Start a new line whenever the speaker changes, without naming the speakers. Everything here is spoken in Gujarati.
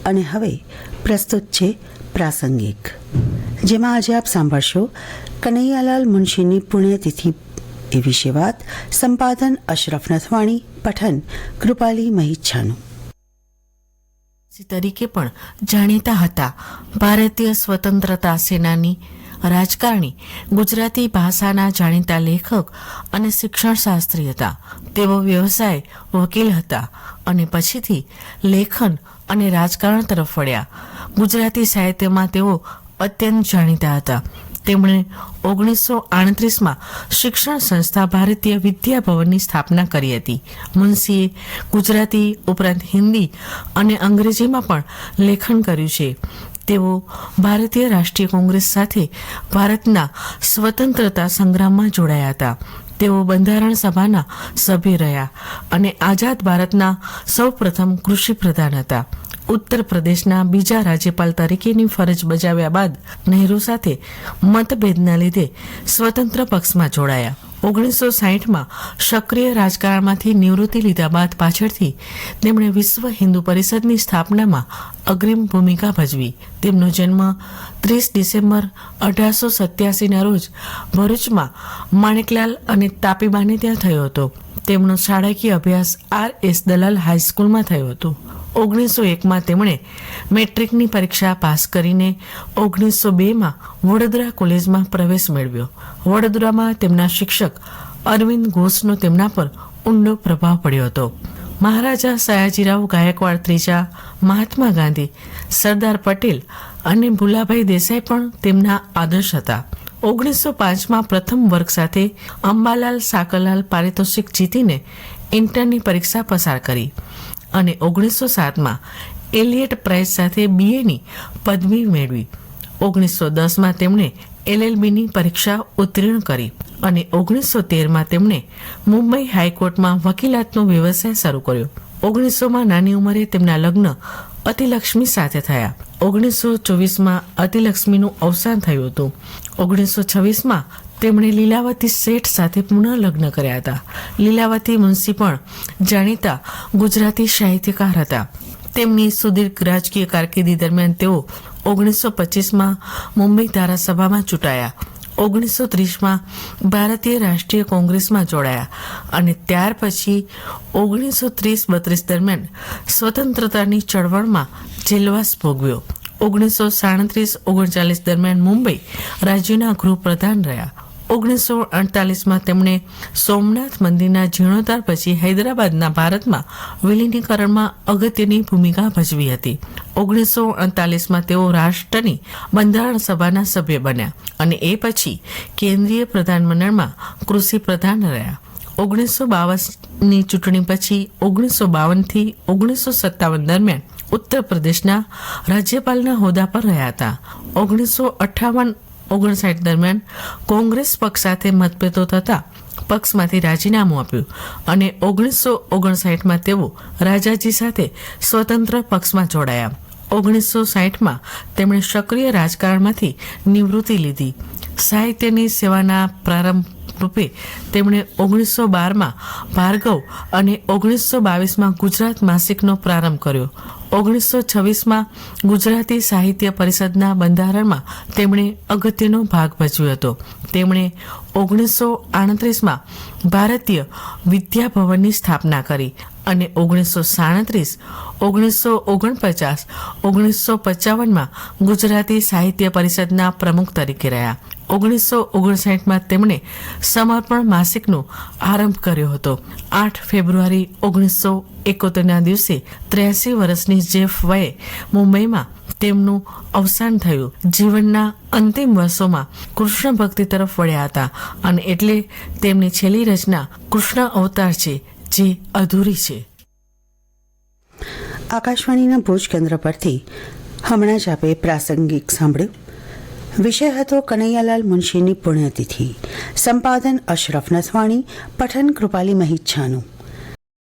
અને હવે પ્રસ્તુત છે પ્રાસંગિક, જેમાં આજે આપ સાંભળશો કનૈયાલાલ મુનશીની પુણ્યતિથિ એ વિશે વાત. સંપાદન અશરફ નથવાણી, પઠન કૃપાલી મહિચ્છાનું.
તરીકે પણ જાણીતા હતા. ભારતીય સ્વતંત્રતા સેનાની, રાજકારણી, ગુજરાતી ભાષાના જાણીતા લેખક અને શિક્ષણશાસ્ત્રી હતા. તેઓ વ્યવસાય વકીલ હતા અને પછીથી લેખન અને રાજકારણ તરફ વળ્યા. ગુજરાતી સાહિત્યમાં તેઓ અત્યંત જાણીતા હતા. તેમણે 1938માં શિક્ષણ સંસ્થા ભારતીય વિદ્યા ભવનની સ્થાપના કરી હતી. મુનશીએ ગુજરાતી ઉપરાંત હિન્દી અને અંગ્રેજીમાં પણ લેખન કર્યું છે. તેઓ ભારતીય રાષ્ટ્રીય કોંગ્રેસ સાથે ભારતના સ્વતંત્રતા સંગ્રામમાં જોડાયા હતા. તેઓ બંધારણ સભાના સભ્ય રહ્યા અને આઝાદ ભારતના સૌપ્રથમ કૃષિ પ્રધાન હતા. ઉત્તર પ્રદેશના બીજા રાજ્યપાલ તરીકેની ફરજ બજાવ્યા બાદ નહેરુ સાથે મતભેદના લીધે સ્વતંત્ર પક્ષમાં જોડાયા. 1960માં સક્રિય રાજકારણમાંથી નિવૃત્તિ લીધા બાદ પાછળથી તેમણે વિશ્વ હિન્દુ પરિષદની સ્થાપનામાં અગ્રીમ ભૂમિકા ભજવી. તેમનો જન્મ 30 ડિસેમ્બર 1887ના રોજ ભરૂચમાં માણેકલાલ અને તાપીબાને ત્યાં થયો હતો. તેમનો શાળાકીય અભ્યાસ RS દલાલ હાઈસ્કૂલમાં થયો હતો. 1901માં તેમણે મેટ્રિકની પરીક્ષા પાસ કરીને 1902માં વડોદરા કોલેજમાં પ્રવેશ મેળવ્યો. વડોદરામાં તેમના શિક્ષક અરવિંદ ઘોષનો તેમના પર ઊંડો પ્રભાવ પડ્યો હતો. મહારાજા સયાજીરાવ ગાયકવાડ ત્રીજા, મહાત્મા ગાંધી, સરદાર પટેલ અને ભુલાભાઈ દેસાઈ પણ તેમના આદર્શ હતા. 1905માં પ્રથમ વર્ગ સાથે અંબાલાલ સાકરલાલ પારિતોષિક જીતીને ઇન્ટરની પરીક્ષા પસાર કરી અને 1907માં એલિયટ પ્રાઇઝ સાથે BAની પદવી મેળવી. 1910માં તેમણે LLBની પરીક્ષા ઉત્તીર્ણ કરી અને 1913માં તેમણે મુંબઈ હાઈકોર્ટમાં વકીલાતનો વ્યવસાય શરૂ કર્યો. 1900માં નાની ઉંમરે તેમના લગ્ન અતિલક્ષ્મી સાથે થયા. 1924માં અતિલક્ષ્મીનું અવસાન થયું હતું. 1926માં તેમણે લીલાવતી શેઠ સાથે પુનઃ લગ્ન કર્યા હતા. લીલાવતી મુનશી પણ જાણીતા ગુજરાતી સાહિત્યકાર હતા. તેમની સુદીર્ઘ રાજકીય કારકિર્દી દરમિયાન તેઓ 1925માં મુંબઈ ધારાસભામાં ચૂંટાયા. 1930માં ભારતીય રાષ્ટ્રીય કોંગ્રેસમાં જોડાયા અને ત્યાર પછી 1930-32 દરમિયાન સ્વતંત્રતાની ચળવળમાં જેલવાસ ભોગવ્યો. 1937-39 દરમિયાન મુંબઈ રાજ્યના ગૃહપ્રધાન રહ્યા. 1948માં તેમણે સોમનાથ મંદિરના જીર્ણોદ્ધાર પછી હૈદરાબાદના ભારતમાં વિલીનીકરણમાં અગત્યની ભૂમિકા ભજવી હતી. 1938માં તેઓ રાષ્ટ્રની બંધારણ સભાના સભ્ય બન્યા અને એ પછી કેન્દ્રીય પ્રધાનમંડળમાં કૃષિ પ્રધાન રહ્યા. 1952ની ચૂંટણી પછી 1952થી 1957 દરમિયાન ઉત્તર પ્રદેશના રાજ્યપાલના હોદ્દા પર રહ્યા હતા. 1958-59 દરમિયાન કોંગ્રેસ પક્ષ સાથે મતભેદો થતા પક્ષમાંથી રાજીનામું આપ્યું અને 1959માં તેઓ રાજાજી સાથે સ્વતંત્ર પક્ષમાં જોડાયા. 1960માં તેમણે સક્રિય રાજકારણમાંથી નિવૃત્તિ લીધી. સાહિત્યની સેવાના પ્રારંભ રૂપે તેમણે 1912માં ભાર્ગવ અને 1922માં ગુજરાત માસિકનો પ્રારંભ કર્યો. 1926માં ગુજરાતી સાહિત્ય પરિષદના બંધારણમાં તેમણે અગત્યનો ભાગ ભજવ્યો હતો. તેમણે 1938માં ભારતીય વિદ્યા ભવનની સ્થાપના કરી અને 1937, 1949, 1955માં ગુજરાતી સાહિત્ય પરિષદના પ્રમુખ તરીકે રહ્યા. 1959માં તેમણે સમર્પણ માસિકનો આરંભ કર્યો હતો. 8 ફેબ્રુઆરી 1971ના દિવસે 83 વર્ષની જેફ વયે મુંબઈમાં તેમનું અવસાન થયું. જીવનના અંતિમ વર્ષોમાં કૃષ્ણ ભક્તિ તરફ વળ્યા હતા અને એટલે તેમની છેલ્લી રચના કૃષ્ણ અવતાર છે, જે અધૂરી છે.
આકાશવાણીના ભુજ કેન્દ્ર પરથી હમણાં જ આપે પ્રાસંગિક સાંભળ્યું. વિષય હતો કનૈયાલાલ મુનશીની પુણ્યતિથિ. સંપાદન અશરફ નથવાણી, પઠન કૃપાલી મહિચ્છાનું.